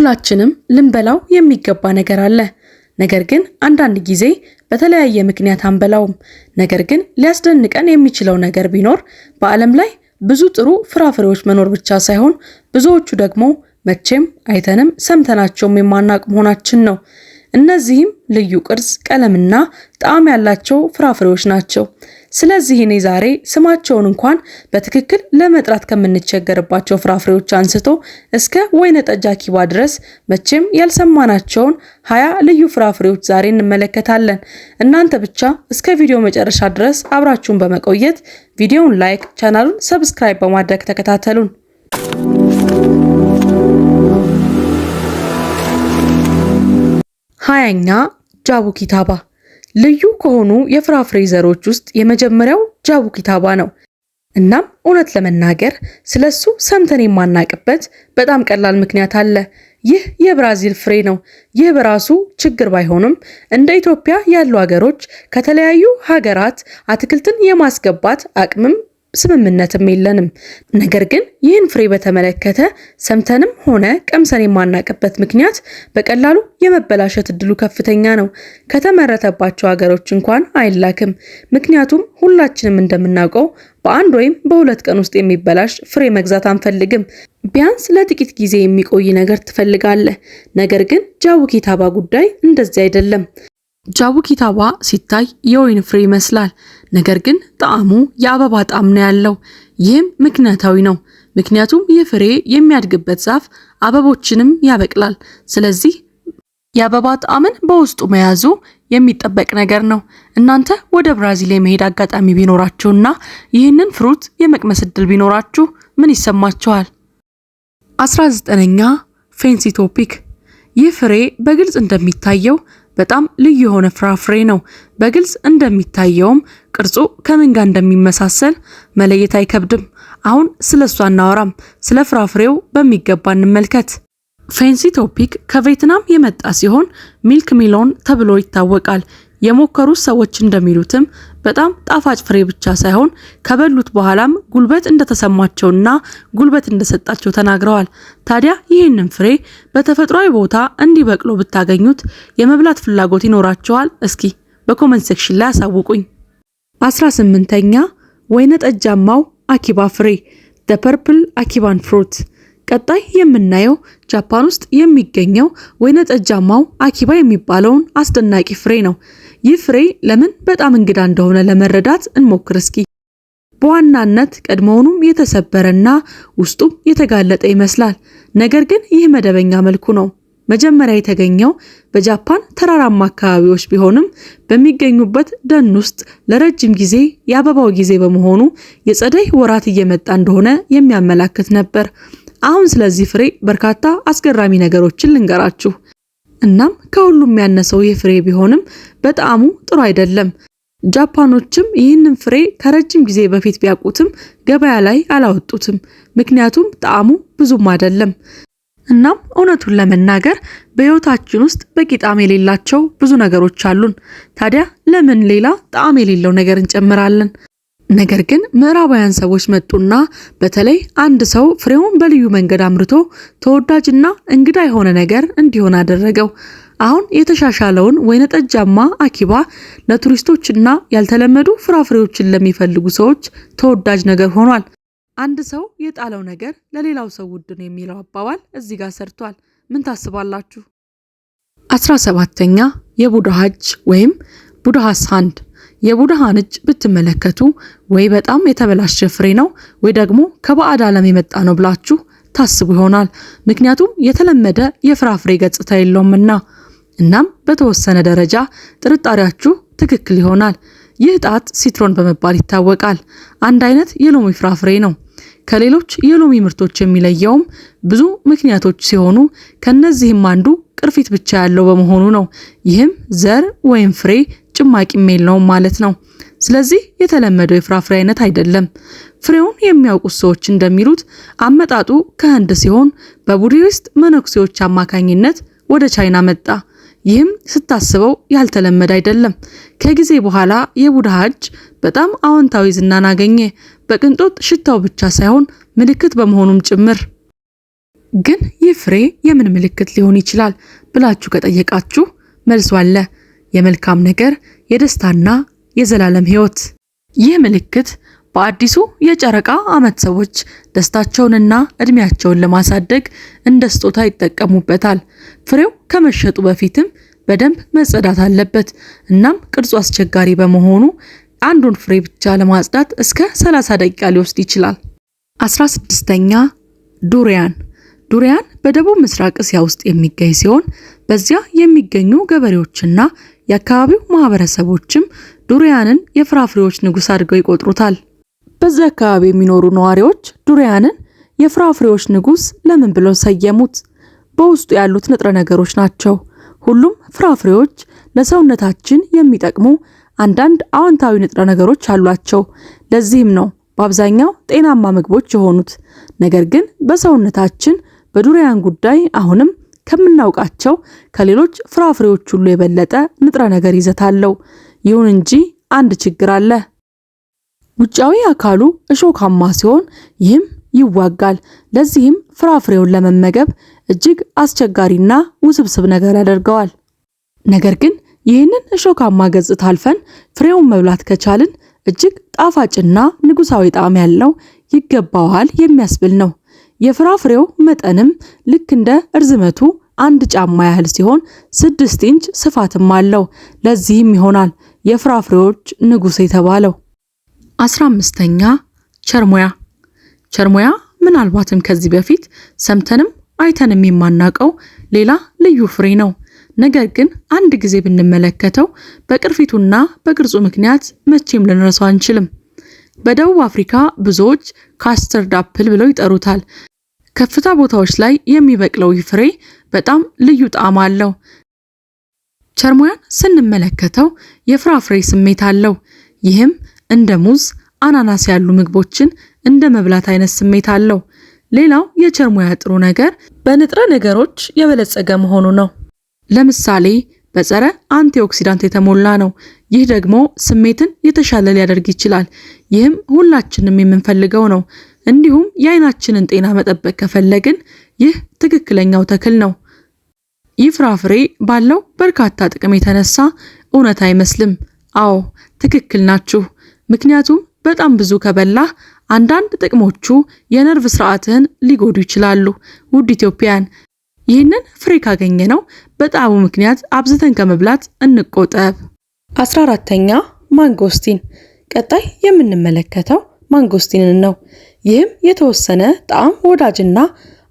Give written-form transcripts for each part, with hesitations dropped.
ሁላችንም ልንበላው የሚገባ ነገር አለ። ነገር ግን አንዳንድ ጊዜ በተለያየ ምክንያት አንበላውም። ነገር ግን ሊያስደንቀን የሚችለው ነገር ቢኖር በዓለም ላይ ብዙ ጥሩ ፍራፍሬዎች መኖር ብቻ ሳይሆን ብዙዎቹ ደግሞ መቼም አይተንም ሰምተናቸውም የማናውቅ መሆናችን ነው። እነዚህም ልዩ ቅርጽ፣ ቀለምና ጣዕም ያላቸው ፍራፍሬዎች ናቸው። ስለዚህ እኔ ዛሬ ስማቸውን እንኳን በትክክል ለመጥራት ከምንቸገርባቸው ፍራፍሬዎች አንስቶ እስከ ወይነ ጠጅ አኪባ ድረስ መቼም ያልሰማናቸውን 20 ልዩ ፍራፍሬዎች ዛሬ እንመለከታለን። እናንተ ብቻ እስከ ቪዲዮ መጨረሻ ድረስ አብራችሁን በመቆየት ቪዲዮውን ላይክ፣ ቻናሉን ሰብስክራይብ በማድረግ ተከታተሉን። 20ኛ ጃቡኪታባ። ልዩ ከሆኑ የፍራፍሬ ዘሮች ውስጥ የመጀመሪያው ጃቡኪታባ ነው። እናም እውነት ለመናገር ስለሱ ሰምተን የማናቅበት በጣም ቀላል ምክንያት አለ። ይህ የብራዚል ፍሬ ነው። ይህ በራሱ ችግር ባይሆንም እንደ ኢትዮጵያ ያሉ ሀገሮች ከተለያዩ ሀገራት አትክልትን የማስገባት አቅምም ስምምነትም የለንም። ነገር ግን ይህን ፍሬ በተመለከተ ሰምተንም ሆነ ቀምሰን የማናቅበት ምክንያት በቀላሉ የመበላሸት እድሉ ከፍተኛ ነው። ከተመረተባቸው ሀገሮች እንኳን አይላክም። ምክንያቱም ሁላችንም እንደምናውቀው በአንድ ወይም በሁለት ቀን ውስጥ የሚበላሽ ፍሬ መግዛት አንፈልግም። ቢያንስ ለጥቂት ጊዜ የሚቆይ ነገር ትፈልጋለህ። ነገር ግን ጃቡኪታባ ጉዳይ እንደዚህ አይደለም። ጃቡኪታባ ሲታይ የወይን ፍሬ ይመስላል። ነገር ግን ጣዕሙ የአበባ ጣዕም ነው ያለው። ይህም ምክንያታዊ ነው። ምክንያቱም ይህ ፍሬ የሚያድግበት ዛፍ አበቦችንም ያበቅላል። ስለዚህ የአበባ ጣዕምን በውስጡ መያዙ የሚጠበቅ ነገር ነው። እናንተ ወደ ብራዚል የመሄድ አጋጣሚ ቢኖራችሁና ይህንን ፍሩት የመቅመስ እድል ቢኖራችሁ ምን ይሰማችኋል? 19ኛ ፌንሲቶፒክ። ይህ ፍሬ በግልጽ እንደሚታየው በጣም ልዩ የሆነ ፍራፍሬ ነው። በግልጽ እንደሚታየውም ቅርጹ ከምን ጋር እንደሚመሳሰል መለየት አይከብድም። አሁን ስለሱ አናወራም። ስለ ፍራፍሬው በሚገባ እንመልከት። ፌንሲቶፒክ ከቬትናም የመጣ ሲሆን ሚልክ ሚሎን ተብሎ ይታወቃል። የሞከሩ ሰዎች እንደሚሉትም በጣም ጣፋጭ ፍሬ ብቻ ሳይሆን ከበሉት በኋላም ጉልበት እንደተሰማቸውና ጉልበት እንደሰጣቸው ተናግረዋል። ታዲያ ይህንን ፍሬ በተፈጥሯዊ ቦታ እንዲበቅሎ ብታገኙት የመብላት ፍላጎት ይኖራቸዋል? እስኪ በኮመንት ሴክሽን ላይ አሳውቁኝ። 18ኛ ወይነ ጠጃማው አኪባ ፍሬ the purple akiban fruit። ቀጣይ የምናየው ጃፓን ውስጥ የሚገኘው ወይነ ጠጃማው አኪባ የሚባለውን አስደናቂ ፍሬ ነው። ይህ ፍሬ ለምን በጣም እንግዳ እንደሆነ ለመረዳት እንሞክር እስኪ። በዋናነት ቀድሞውኑም የተሰበረና ውስጡም የተጋለጠ ይመስላል። ነገር ግን ይህ መደበኛ መልኩ ነው። መጀመሪያ የተገኘው በጃፓን ተራራማ አካባቢዎች ቢሆንም በሚገኙበት ደን ውስጥ ለረጅም ጊዜ የአበባው ጊዜ በመሆኑ የጸደይ ወራት እየመጣ እንደሆነ የሚያመላክት ነበር። አሁን ስለዚህ ፍሬ በርካታ አስገራሚ ነገሮችን ልንገራችሁ። እናም ከሁሉም ያነሰው ይህ ፍሬ ቢሆንም በጣዕሙ ጥሩ አይደለም። ጃፓኖችም ይህንን ፍሬ ከረጅም ጊዜ በፊት ቢያውቁትም ገበያ ላይ አላወጡትም። ምክንያቱም ጣዕሙ ብዙም አይደለም። እናም እውነቱን ለመናገር በህይወታችን ውስጥ በቂ ጣዕም የሌላቸው ብዙ ነገሮች አሉን። ታዲያ ለምን ሌላ ጣዕም የሌለው ነገር እንጨምራለን? ነገር ግን ምዕራባውያን ሰዎች መጡና በተለይ አንድ ሰው ፍሬውን በልዩ መንገድ አምርቶ ተወዳጅና እንግዳ የሆነ ነገር እንዲሆን አደረገው። አሁን የተሻሻለውን ወይነ ጠጃማ አኪባ ለቱሪስቶችና ያልተለመዱ ፍራፍሬዎችን ለሚፈልጉ ሰዎች ተወዳጅ ነገር ሆኗል። አንድ ሰው የጣለው ነገር ለሌላው ሰው ውድ ነው የሚለው አባባል እዚህ ጋር ሰርቷል። ምን ታስባላችሁ? 17ኛ የቡድሃ እጅ ወይም ቡድሃ ሳንድ። የቡድሃን እጅ ብትመለከቱ ወይ በጣም የተበላሸ ፍሬ ነው ወይ ደግሞ ከባዕድ ዓለም የመጣ ነው ብላችሁ ታስቡ ይሆናል። ምክንያቱም የተለመደ የፍራፍሬ ገጽታ የለውምና። እናም በተወሰነ ደረጃ ጥርጣሬያችሁ ትክክል ይሆናል። ይህ ጣት ሲትሮን በመባል ይታወቃል። አንድ አይነት የሎሚ ፍራፍሬ ነው። ከሌሎች የሎሚ ምርቶች የሚለየውም ብዙ ምክንያቶች ሲሆኑ ከነዚህም አንዱ ቅርፊት ብቻ ያለው በመሆኑ ነው። ይህም ዘር ወይም ፍሬ ጭማቂም የለውም ማለት ነው። ስለዚህ የተለመደው የፍራፍሬ አይነት አይደለም። ፍሬውን የሚያውቁት ሰዎች እንደሚሉት አመጣጡ ከህንድ ሲሆን በቡድሂስት መነኩሴዎች አማካኝነት ወደ ቻይና መጣ። ይህም ስታስበው ያልተለመደ አይደለም። ከጊዜ በኋላ የቡድሃ እጅ በጣም አዎንታዊ ዝናን አገኘ። በቅንጦት ሽታው ብቻ ሳይሆን ምልክት በመሆኑም ጭምር። ግን ይህ ፍሬ የምን ምልክት ሊሆን ይችላል ብላችሁ ከጠየቃችሁ መልሱ አለ። የመልካም ነገር፣ የደስታና የዘላለም ሕይወት። ይህ ምልክት በአዲሱ የጨረቃ ዓመት ሰዎች ደስታቸውንና እድሜያቸውን ለማሳደግ እንደ ስጦታ ይጠቀሙበታል። ፍሬው ከመሸጡ በፊትም በደንብ መጸዳት አለበት። እናም ቅርጹ አስቸጋሪ በመሆኑ አንዱን ፍሬ ብቻ ለማጽዳት እስከ 30 ደቂቃ ሊወስድ ይችላል። 16ኛ ዱሪያን። ዱሪያን በደቡብ ምስራቅ እስያ ውስጥ የሚገኝ ሲሆን በዚያ የሚገኙ ገበሬዎችና የአካባቢው ማህበረሰቦችም ዱሪያንን የፍራፍሬዎች ንጉስ አድርገው ይቆጥሩታል። በዚያ አካባቢ የሚኖሩ ነዋሪዎች ዱሪያንን የፍራፍሬዎች ንጉስ ለምን ብለው ሰየሙት? በውስጡ ያሉት ንጥረ ነገሮች ናቸው። ሁሉም ፍራፍሬዎች ለሰውነታችን የሚጠቅሙ አንዳንድ አዎንታዊ ንጥረ ነገሮች አሏቸው። ለዚህም ነው በአብዛኛው ጤናማ ምግቦች የሆኑት። ነገር ግን በሰውነታችን በዱሪያን ጉዳይ አሁንም ከምናውቃቸው ከሌሎች ፍራፍሬዎች ሁሉ የበለጠ ንጥረ ነገር ይዘት አለው። ይሁን እንጂ አንድ ችግር አለ። ውጫዊ አካሉ እሾካማ ሲሆን ይህም ይዋጋል። ለዚህም ፍራፍሬውን ለመመገብ እጅግ አስቸጋሪና ውስብስብ ነገር ያደርገዋል። ነገር ግን ይህንን እሾካማ ገጽታ አልፈን ፍሬውን መብላት ከቻልን እጅግ ጣፋጭና ንጉሳዊ ጣዕም ያለው ይገባዋል የሚያስብል ነው። የፍራፍሬው መጠንም ልክ እንደ እርዝመቱ 1 ጫማ ያህል ሲሆን 6 ኢንች ስፋትም አለው። ለዚህም ይሆናል የፍራፍሬዎች ንጉስ የተባለው። 15ኛ ቸርሞያ። ቸርሞያ ምናልባትም ከዚህ በፊት ሰምተንም አይተንም የማናውቀው ሌላ ልዩ ፍሬ ነው። ነገር ግን አንድ ጊዜ ብንመለከተው በቅርፊቱና በቅርጹ ምክንያት መቼም ልንረሳው አንችልም። በደቡብ አፍሪካ ብዙዎች ካስተርድ አፕል ብለው ይጠሩታል። ከፍታ ቦታዎች ላይ የሚበቅለው ይህ ፍሬ በጣም ልዩ ጣዕም አለው። ቸርሞያን ስንመለከተው የፍራፍሬ ስሜት አለው። ይህም እንደ ሙዝ፣ አናናስ ያሉ ምግቦችን እንደ መብላት አይነት ስሜት አለው። ሌላው የቸርሞያ ጥሩ ነገር በንጥረ ነገሮች የበለጸገ መሆኑ ነው። ለምሳሌ በጸረ አንቲኦክሲዳንት የተሞላ ነው። ይህ ደግሞ ስሜትን የተሻለ ሊያደርግ ይችላል። ይህም ሁላችንም የምንፈልገው ነው። እንዲሁም የአይናችንን ጤና መጠበቅ ከፈለግን ይህ ትክክለኛው ተክል ነው። ይህ ፍራፍሬ ባለው በርካታ ጥቅም የተነሳ እውነት አይመስልም። አዎ ትክክል ናችሁ። ምክንያቱም በጣም ብዙ ከበላህ አንዳንድ ጥቅሞቹ የነርቭ ስርዓትህን ሊጎዱ ይችላሉ። ውድ ኢትዮጵያውያን ይህንን ፍሬ ካገኘነው በጣዕሙ ምክንያት አብዝተን ከመብላት እንቆጠብ። 14ኛ ማንጎስቲን። ቀጣይ የምንመለከተው ማንጎስቲንን ነው። ይህም የተወሰነ ጣዕም ወዳጅና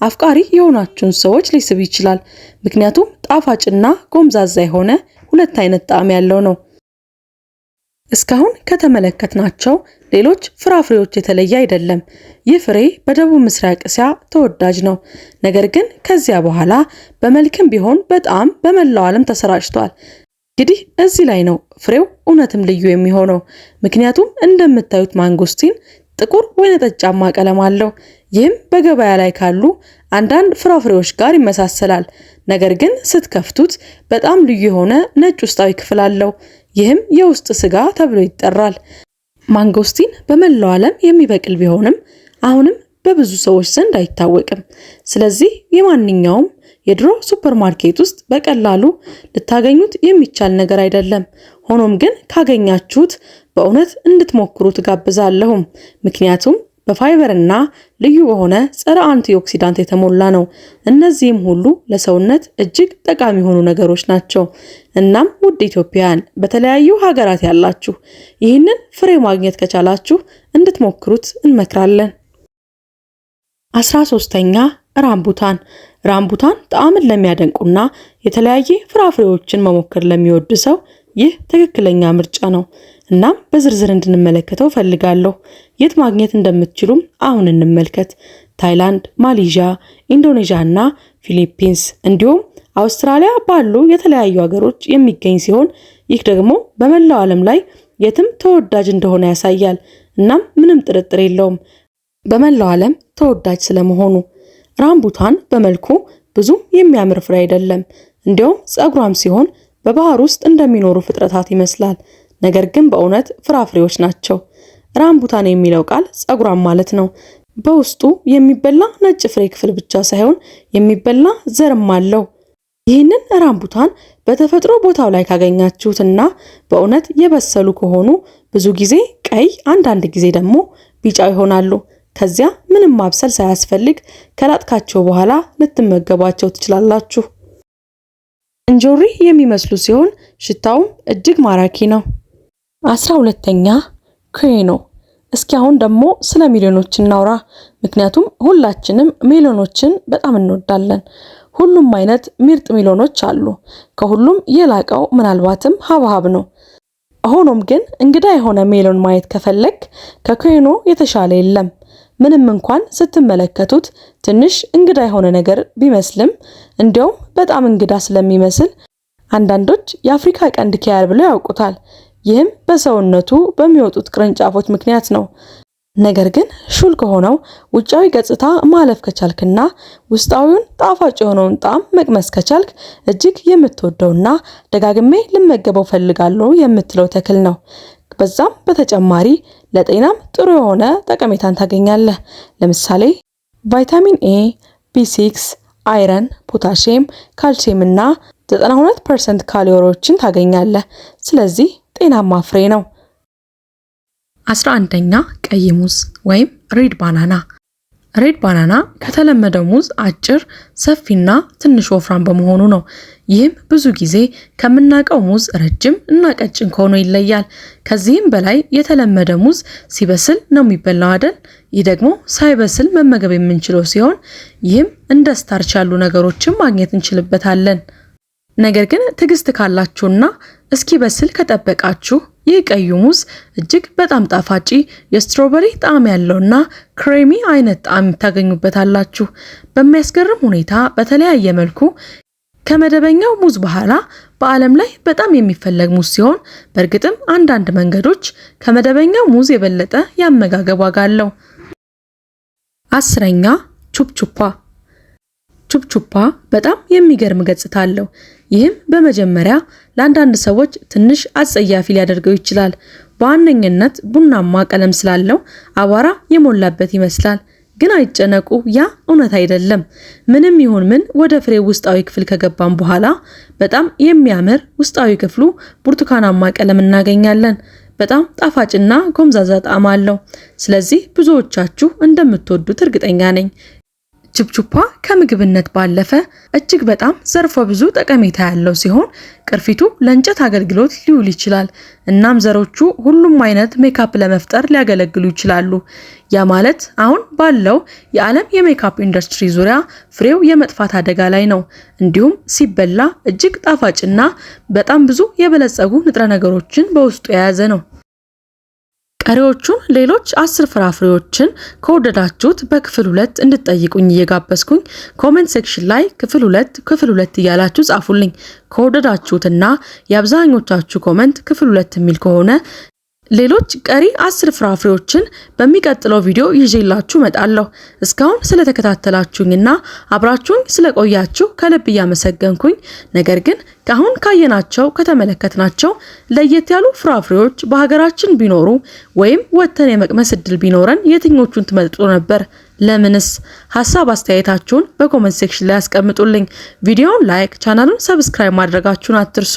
አፍቃሪ የሆናችሁን ሰዎች ሊስብ ይችላል። ምክንያቱም ጣፋጭና ጎምዛዛ የሆነ ሁለት አይነት ጣዕም ያለው ነው። እስካሁን ከተመለከትናቸው ሌሎች ፍራፍሬዎች የተለየ አይደለም። ይህ ፍሬ በደቡብ ምስራቅ እስያ ተወዳጅ ነው። ነገር ግን ከዚያ በኋላ በመልክም ቢሆን በጣም በመላው ዓለም ተሰራጭቷል። እንግዲህ እዚህ ላይ ነው ፍሬው እውነትም ልዩ የሚሆነው። ምክንያቱም እንደምታዩት ማንጎስቲን ጥቁር ወይንጠጃማ ቀለም አለው። ይህም በገበያ ላይ ካሉ አንዳንድ ፍራፍሬዎች ጋር ይመሳሰላል። ነገር ግን ስትከፍቱት በጣም ልዩ የሆነ ነጭ ውስጣዊ ክፍል አለው። ይህም የውስጥ ስጋ ተብሎ ይጠራል። ማንጎስቲን በመላው ዓለም የሚበቅል ቢሆንም አሁንም በብዙ ሰዎች ዘንድ አይታወቅም። ስለዚህ የማንኛውም የድሮ ሱፐርማርኬት ውስጥ በቀላሉ ልታገኙት የሚቻል ነገር አይደለም። ሆኖም ግን ካገኛችሁት በእውነት እንድትሞክሩት ጋብዛለሁም። ምክንያቱም በፋይበርና ልዩ በሆነ ጸረ አንቲኦክሲዳንት የተሞላ ነው። እነዚህም ሁሉ ለሰውነት እጅግ ጠቃሚ የሆኑ ነገሮች ናቸው። እናም ውድ ኢትዮጵያውያን በተለያዩ ሀገራት ያላችሁ ይህንን ፍሬ ማግኘት ከቻላችሁ እንድትሞክሩት እንመክራለን። 13ኛ ራምቡታን። ራምቡታን ጣዕምን ለሚያደንቁና የተለያየ ፍራፍሬዎችን መሞከር ለሚወድ ሰው ይህ ትክክለኛ ምርጫ ነው። እናም በዝርዝር እንድንመለከተው ፈልጋለሁ። የት ማግኘት እንደምትችሉም አሁን እንመልከት። ታይላንድ፣ ማሌዥያ፣ ኢንዶኔዥያ እና ፊሊፒንስ እንዲሁም አውስትራሊያ ባሉ የተለያዩ ሀገሮች የሚገኝ ሲሆን ይህ ደግሞ በመላው ዓለም ላይ የትም ተወዳጅ እንደሆነ ያሳያል። እናም ምንም ጥርጥር የለውም በመላው ዓለም ተወዳጅ ስለመሆኑ። ራምቡታን በመልኩ ብዙም የሚያምር ፍሬ አይደለም። እንዲያውም ጸጉራም ሲሆን በባህር ውስጥ እንደሚኖሩ ፍጥረታት ይመስላል። ነገር ግን በእውነት ፍራፍሬዎች ናቸው። ራምቡታን የሚለው ቃል ጸጉራም ማለት ነው። በውስጡ የሚበላ ነጭ ፍሬ ክፍል ብቻ ሳይሆን የሚበላ ዘርም አለው። ይህንን ራምቡታን በተፈጥሮ ቦታው ላይ ካገኛችሁትና በእውነት የበሰሉ ከሆኑ ብዙ ጊዜ ቀይ፣ አንዳንድ ጊዜ ደግሞ ቢጫ ይሆናሉ። ከዚያ ምንም ማብሰል ሳያስፈልግ ከላጥካቸው በኋላ ልትመገቧቸው ትችላላችሁ። እንጆሪ የሚመስሉ ሲሆን ሽታውም እጅግ ማራኪ ነው። 12ኛ ኩዊኖ። እስኪ አሁን ደግሞ ስለ ሜሎኖች እናውራ። ምክንያቱም ሁላችንም ሜሎኖችን በጣም እንወዳለን። ሁሉም አይነት ምርጥ ሜሎኖች አሉ። ከሁሉም የላቀው ምናልባትም ሐብሐብ ነው። ሆኖም ግን እንግዳ የሆነ ሜሎን ማየት ከፈለክ ከኩዊኖ የተሻለ የለም። ምንም እንኳን ስትመለከቱት ትንሽ እንግዳ የሆነ ነገር ቢመስልም እንዲያውም በጣም እንግዳ ስለሚመስል አንዳንዶች የአፍሪካ ቀንድ ኪያር ብለው ያውቁታል። ይህም በሰውነቱ በሚወጡት ቅርንጫፎች ምክንያት ነው። ነገር ግን ሹል ከሆነው ውጫዊ ገጽታ ማለፍ ከቻልክና ውስጣዊውን ጣፋጭ የሆነውን ጣዕም መቅመስ ከቻልክ እጅግ የምትወደውና ደጋግሜ ልመገበው ፈልጋለሁ የምትለው ተክል ነው። በዛም በተጨማሪ ለጤናም ጥሩ የሆነ ጠቀሜታን ታገኛለህ። ለምሳሌ ቫይታሚን ኤ፣ ቢ6፣ አይረን፣ ፖታሺየም፣ ካልሲየም እና 92% ካሎሪዎችን ታገኛለህ። ስለዚህ ጤናማ ፍሬ ነው። 11ኛ ቀይ ሙዝ ወይም ሬድ ባናና። ሬድ ባናና ከተለመደው ሙዝ አጭር፣ ሰፊና ትንሽ ወፍራም በመሆኑ ነው። ይህም ብዙ ጊዜ ከምናውቀው ሙዝ ረጅም እና ቀጭን ከሆነ ይለያል። ከዚህም በላይ የተለመደ ሙዝ ሲበስል ነው የሚበላው አይደል? ይህ ደግሞ ሳይበስል መመገብ የምንችለው ሲሆን ይህም እንደ ስታርች ያሉ ነገሮችን ማግኘት እንችልበታለን። ነገር ግን ትዕግስት ካላችሁና እስኪ በስል ከጠበቃችሁ ይህ ቀዩ ሙዝ እጅግ በጣም ጣፋጭ የስትሮበሪ ጣዕም ያለውና ክሬሚ አይነት ጣዕም ታገኙበታላችሁ። በሚያስገርም ሁኔታ በተለያየ መልኩ ከመደበኛው ሙዝ በኋላ በዓለም ላይ በጣም የሚፈለግ ሙዝ ሲሆን በእርግጥም አንዳንድ መንገዶች ከመደበኛው ሙዝ የበለጠ ያመጋገብ ዋጋ አለው። 10ኛ ቹፕቹፓ። ቹፕቹፓ በጣም የሚገርም ገጽታ አለው። ይህም በመጀመሪያ ለአንዳንድ ሰዎች ትንሽ አጸያፊ ሊያደርገው ይችላል። በዋነኝነት ቡናማ ቀለም ስላለው አቧራ የሞላበት ይመስላል። ግን አይጨነቁ፣ ያ እውነት አይደለም። ምንም ይሁን ምን ወደ ፍሬው ውስጣዊ ክፍል ከገባን በኋላ በጣም የሚያምር ውስጣዊ ክፍሉ ብርቱካናማ ቀለም እናገኛለን። በጣም ጣፋጭና ጎምዛዛ ጣዕም አለው። ስለዚህ ብዙዎቻችሁ እንደምትወዱት እርግጠኛ ነኝ። ቹፕቹፓ ከምግብነት ባለፈ እጅግ በጣም ዘርፈ ብዙ ጠቀሜታ ያለው ሲሆን ቅርፊቱ ለእንጨት አገልግሎት ሊውል ይችላል። እናም ዘሮቹ ሁሉም አይነት ሜካፕ ለመፍጠር ሊያገለግሉ ይችላሉ። ያ ማለት አሁን ባለው የዓለም የሜካፕ ኢንዱስትሪ ዙሪያ ፍሬው የመጥፋት አደጋ ላይ ነው። እንዲሁም ሲበላ እጅግ ጣፋጭና በጣም ብዙ የበለጸጉ ንጥረ ነገሮችን በውስጡ የያዘ ነው። ቀሪዎቹን ሌሎች 10 ፍራፍሬዎችን ከወደዳችሁት በክፍል 2 እንድትጠይቁኝ እየጋበዝኩኝ ኮሜንት ሴክሽን ላይ ክፍል 2 እያላችሁ ጻፉልኝ። ከወደዳችሁትና የአብዛኞቻችሁ ኮሜንት ክፍል 2 የሚል ከሆነ ሌሎች ቀሪ 10 ፍራፍሬዎችን በሚቀጥለው ቪዲዮ ይዤላችሁ መጣለሁ። እስካሁን ስለተከታተላችሁኝና አብራችሁኝ ስለቆያችሁ ከልብ እያመሰገንኩኝ፣ ነገር ግን ካሁን ካየናቸው ከተመለከትናቸው ለየት ያሉ ፍራፍሬዎች በሀገራችን ቢኖሩ ወይም ወተን የመቅመስ እድል ቢኖረን የትኞቹን ትመርጡ ነበር? ለምንስ? ሐሳብ አስተያየታችሁን በኮሜንት ሴክሽን ላይ አስቀምጡልኝ። ቪዲዮውን ላይክ፣ ቻናሉን ሰብስክራይብ ማድረጋችሁን አትርሱ።